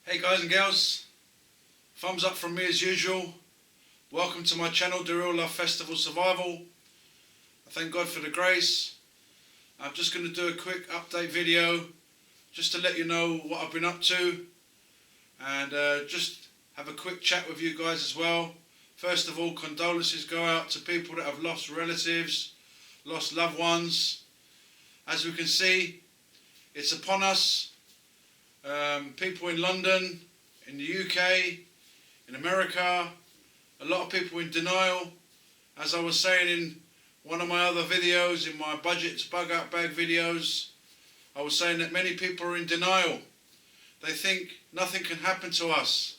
Hey guys and girls, thumbs up from me as usual. Welcome to my channel, The Real Love Festival Survival. I thank God for the grace. I'm just going to do a quick update video just to let you know what I've been up to and just have a quick chat with you guys as well. First of all, condolences go out to people that have lost relatives, lost loved ones. As we can see, it's upon us. People in London, in the UK, in America, a lot of people in denial. As I was saying in one of my other videos, in my budget bug out bag videos, I was saying that many people are in denial. They think nothing can happen to us.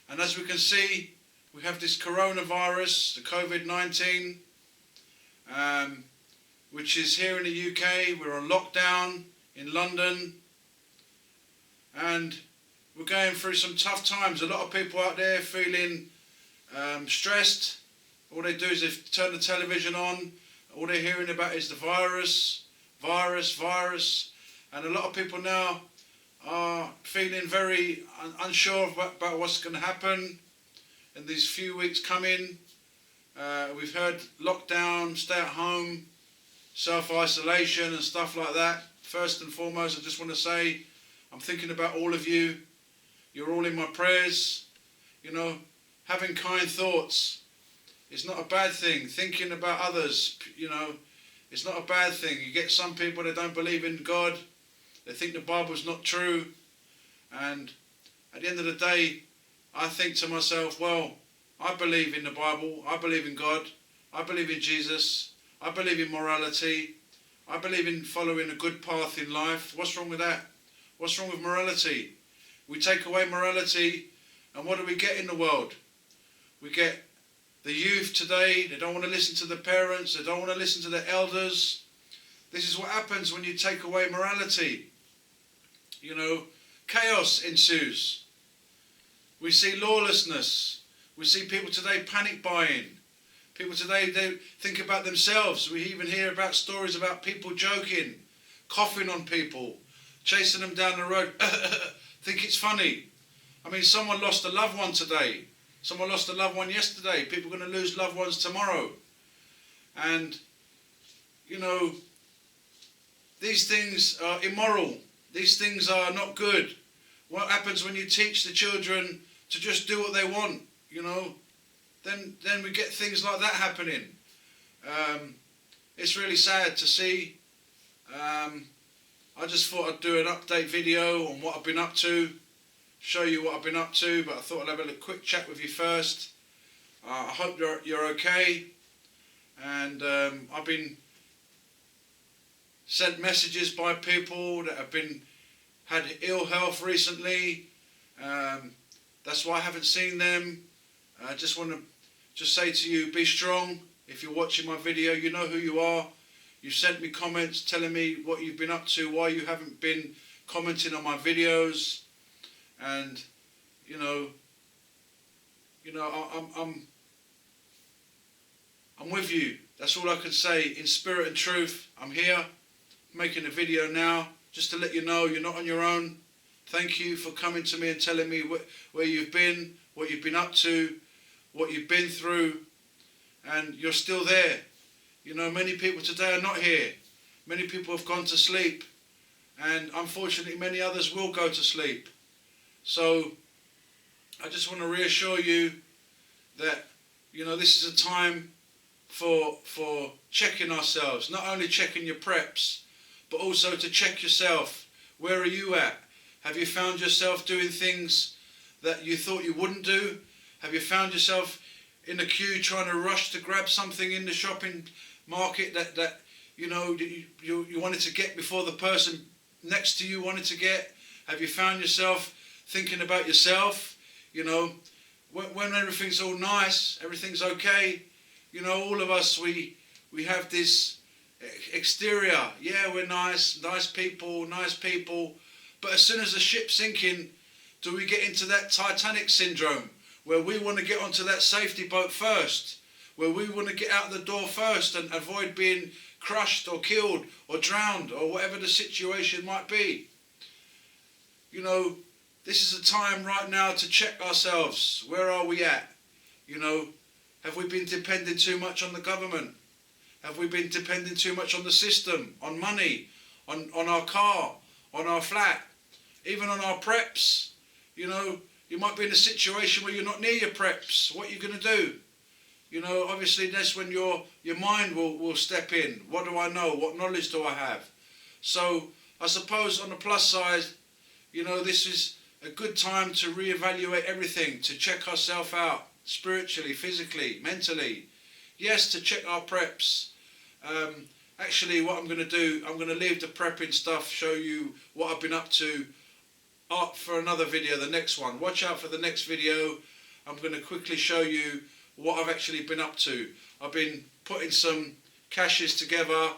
And as we can see, we have this coronavirus, the COVID-19, which is here in the UK. We're on lockdown in London. And we're going through some tough times. A lot of people out there feeling stressed. All they do is they turn the television on. All they're hearing about is the virus. And a lot of people now are feeling very unsure about what's going to happen in these few weeks coming. We've heard lockdown, stay at home, self-isolation and stuff like that. First and foremost, I just want to say, I'm thinking about all of you. You're all in my prayers. You know, having kind thoughts is not a bad thing. Thinking about others, you know, it's not a bad thing. You get some people that don't believe in God. They think the Bible's not true. And at the end of the day, I think to myself, well, I believe in the Bible. I believe in God. I believe in Jesus. I believe in morality. I believe in following a good path in life. What's wrong with that? What's wrong with morality? We take away morality, and what do we get in the world? We get the youth today. They don't want to listen to the parents. They don't want to listen to the elders. This is what happens when you take away morality. You know, chaos ensues. We see lawlessness. We see people today panic buying. People today, they think about themselves. We even hear about stories about people joking, coughing on people, chasing them down the road. Think it's funny. I mean, someone lost a loved one today. Someone lost a loved one yesterday. People are going to lose loved ones tomorrow. And, you know, these things are immoral. These things are not good. What happens when you teach the children to just do what they want, you know? Then we get things like that happening. It's really sad to see. I just thought I'd do an update video on what I've been up to, show you what I've been up to, but I thought I'd have a quick chat with you first. I hope you're okay. And I've been sent messages by people that have had ill health recently. That's why I haven't seen them. I just want to say to you, be strong. If you're watching my video, you know who you are. You sent me comments telling me what you've been up to, why you haven't been commenting on my videos, and you know, I'm with you. That's all I can say. In spirit and truth, I'm here, making a video now, just to let you know you're not on your own. Thank you for coming to me and telling me where you've been, what you've been up to, what you've been through, and you're still there. You know, many people today are not here. Many people have gone to sleep. And unfortunately, many others will go to sleep. So, I just want to reassure you that, you know, this is a time for checking ourselves. Not only checking your preps, but also to check yourself. Where are you at? Have you found yourself doing things that you thought you wouldn't do? Have you found yourself in a queue trying to rush to grab something in the shopping market that you know you wanted to get before the person next to you wanted to get? Have you found yourself thinking about yourself? You know, when everything's all nice, everything's okay, you know, all of us, we have this exterior, yeah, we're nice people, but as soon as the ship's sinking, do we get into that Titanic syndrome where we want to get onto that safety boat first, where we want to get out the door first and avoid being crushed or killed or drowned or whatever the situation might be? You know, this is a time right now to check ourselves. Where are we at? You know, have we been depending too much on the government? Have we been depending too much on the system, on money, on our car, on our flat, even on our preps? You know, you might be in a situation where you're not near your preps. What are you going to do? You know, obviously that's when your mind will step in. What do I know? What knowledge do I have? So I suppose on the plus side, you know, this is a good time to reevaluate everything, to check ourselves out spiritually, physically, mentally. Yes, to check our preps. Actually, what I'm going to do, I'm going to leave the prepping stuff, show you what I've been up to for another video, the next one. Watch out for the next video. I'm going to quickly show you what I've actually been up to. I've been putting some caches together.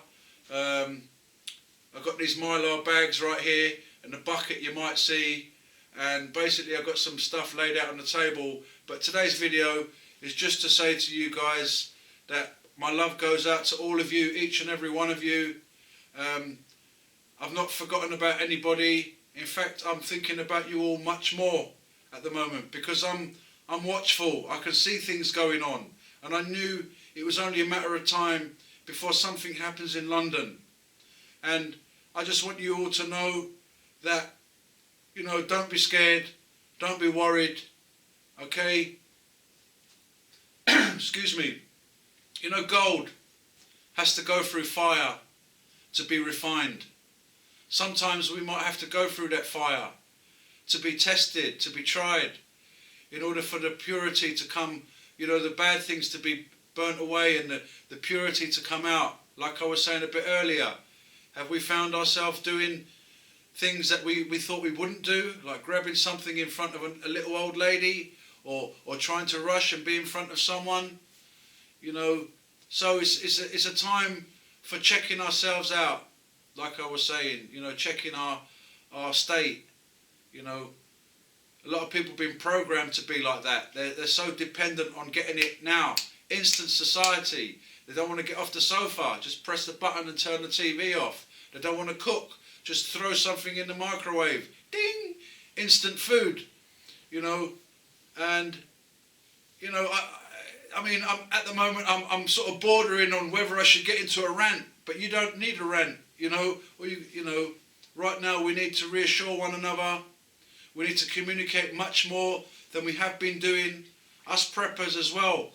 I've got these Mylar bags right here and the bucket you might see, and basically I've got some stuff laid out on the table. But today's video is just to say to you guys that my love goes out to all of you, each and every one of you. I've not forgotten about anybody. In fact, I'm thinking about you all much more at the moment, because I'm watchful. I can see things going on, and I knew it was only a matter of time before something happens in London. And I just want you all to know that, you know, don't be scared, don't be worried, okay? Excuse me. You know, gold has to go through fire to be refined. Sometimes we might have to go through that fire to be tested, to be tried, in order for the purity to come, you know, the bad things to be burnt away and the purity to come out. Like I was saying a bit earlier, have we found ourselves doing things that we thought we wouldn't do, like grabbing something in front of a little old lady, or trying to rush and be in front of someone? You know, so it's a time for checking ourselves out, like I was saying, you know, checking our state. You know, a lot of people have been programmed to be like that. They're so dependent on getting it now. Instant society. They don't want to get off the sofa, just press the button and turn the TV off. They don't want to cook, just throw something in the microwave. Ding! Instant food. You know, and, you know, I mean, at the moment, I'm sort of bordering on whether I should get into a rant, but you don't need a rant, you know. You know, right now we need to reassure one another. We need to communicate much more than we have been doing. Us preppers as well,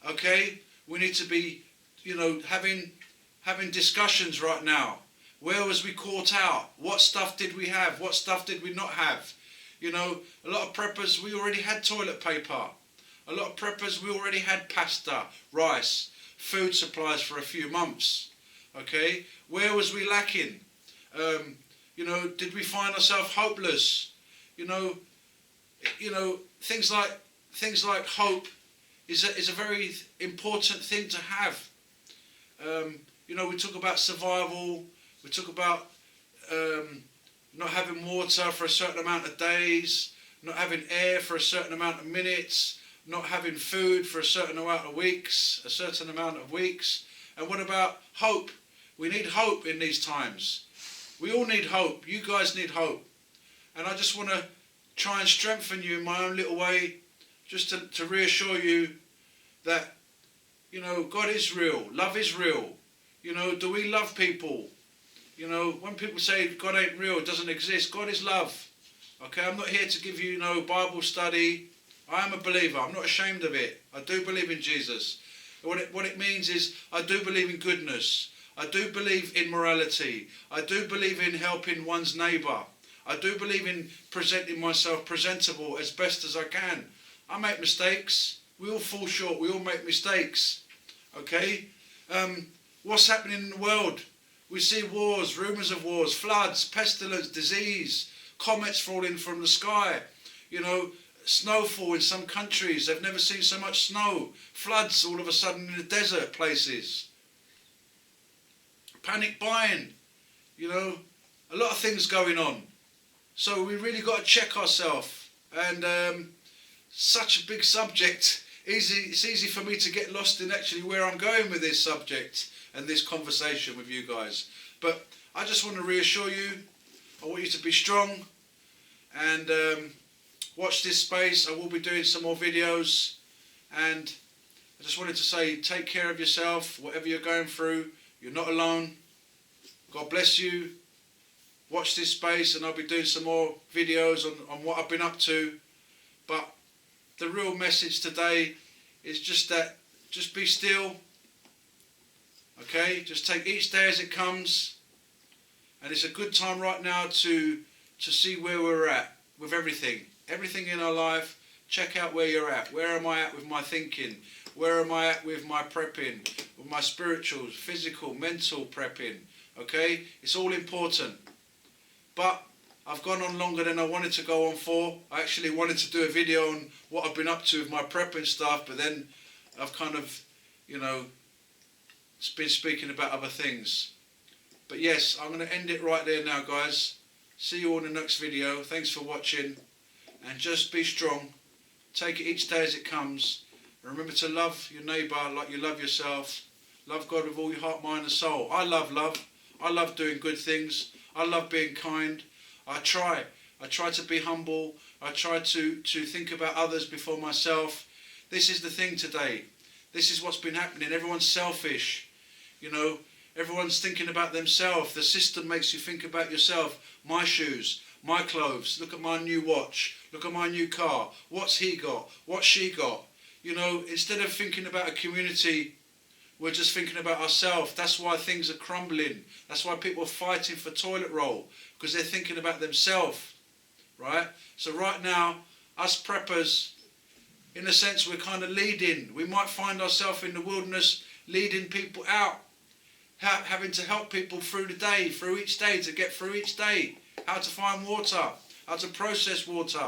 okay? We need to be, you know, having discussions right now. Where was we caught out? What stuff did we have? What stuff did we not have? You know, a lot of preppers, we already had toilet paper. A lot of preppers, we already had pasta, rice, food supplies for a few months. Okay, where was we lacking? You know, did we find ourselves hopeless? You know, things like hope is a very important thing to have. You know, we talk about survival. We talk about not having water for a certain amount of days, not having air for a certain amount of minutes, not having food for a certain amount of weeks, And what about hope? We need hope in these times. We all need hope. You guys need hope. And I just want to try and strengthen you in my own little way, just to reassure you that, you know, God is real. Love is real. You know, do we love people? You know, when people say God ain't real, it doesn't exist, God is love. Okay, I'm not here to give you, Bible study. I am a believer. I'm not ashamed of it. I do believe in Jesus. What it means is I do believe in goodness. I do believe in morality. I do believe in helping one's neighbour. I do believe in presenting myself presentable as best as I can. I make mistakes. We all fall short. We all make mistakes. Okay? What's happening in the world? We see wars, rumours of wars, floods, pestilence, disease, comets falling from the sky, you know, snowfall in some countries. They've never seen so much snow. Floods all of a sudden in the desert places. Panic buying, you know, a lot of things going on. So we really got to check ourselves. And such a big subject. It's easy for me to get lost in actually where I'm going with this subject and this conversation with you guys. But I just want to reassure you. I want you to be strong. and watch this space. I will be doing some more videos, and I just wanted to say, take care of yourself, whatever you're going through. You're not alone. God bless you. Watch this space, and I'll be doing some more videos on what I've been up to. But the real message today is just that, just be still. Okay, just take each day as it comes. And it's a good time right now to see where we're at with everything. Everything in our life, check out where you're at. Where am I at with my thinking? Where am I at with my prepping? With my spiritual, physical, mental prepping? Okay, it's all important. But I've gone on longer than I wanted to go on for. I actually wanted to do a video on what I've been up to with my prepping stuff, but then I've kind of, you know, been speaking about other things. But yes, I'm going to end it right there now, guys. See you all in the next video. Thanks for watching. And just be strong. Take it each day as it comes. And remember to love your neighbour like you love yourself. Love God with all your heart, mind and soul. I love love. I love doing good things. I love being kind. I try to be humble. I try to think about others before myself. This is the thing today. This is what's been happening. Everyone's selfish. You know, everyone's thinking about themselves. The system makes you think about yourself. My shoes, my clothes. Look at my new watch. Look at my new car. What's he got? What's she got? You know, instead of thinking about a community, we're just thinking about ourselves. That's why things are crumbling. That's why people are fighting for toilet roll, because they're thinking about themselves, right? So right now, us preppers, in a sense, we're kind of leading. We might find ourselves in the wilderness leading people out, having to help people through the day, through each day, to get through each day. How to find water, how to process water,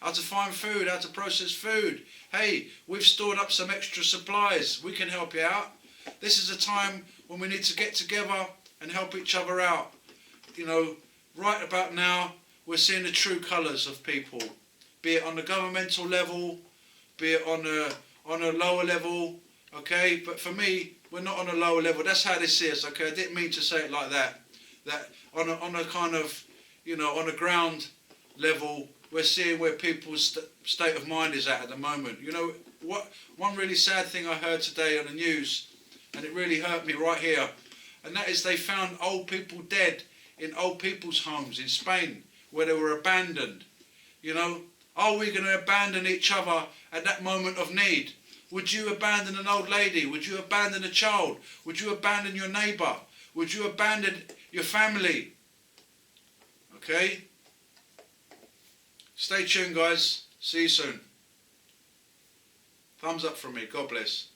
how to find food, how to process food. Hey, we've stored up some extra supplies. We can help you out. This is a time when we need to get together and help each other out. You know, right about now, we're seeing the true colours of people, be it on the governmental level, be it on a lower level, okay? But for me, we're not on a lower level. That's how they see us, okay? I didn't mean to say it like that. That on a kind of, you know, on a ground level, we're seeing where people's state of mind is at the moment. You know, one really sad thing I heard today on the news, and it really hurt me right here, and that is they found old people dead in old people's homes in Spain where they were abandoned. You know, are we going to abandon each other at that moment of need? Would you abandon an old lady? Would you abandon a child? Would you abandon your neighbour? Would you abandon your family? Okay? Stay tuned, guys. See you soon. Thumbs up from me. God bless.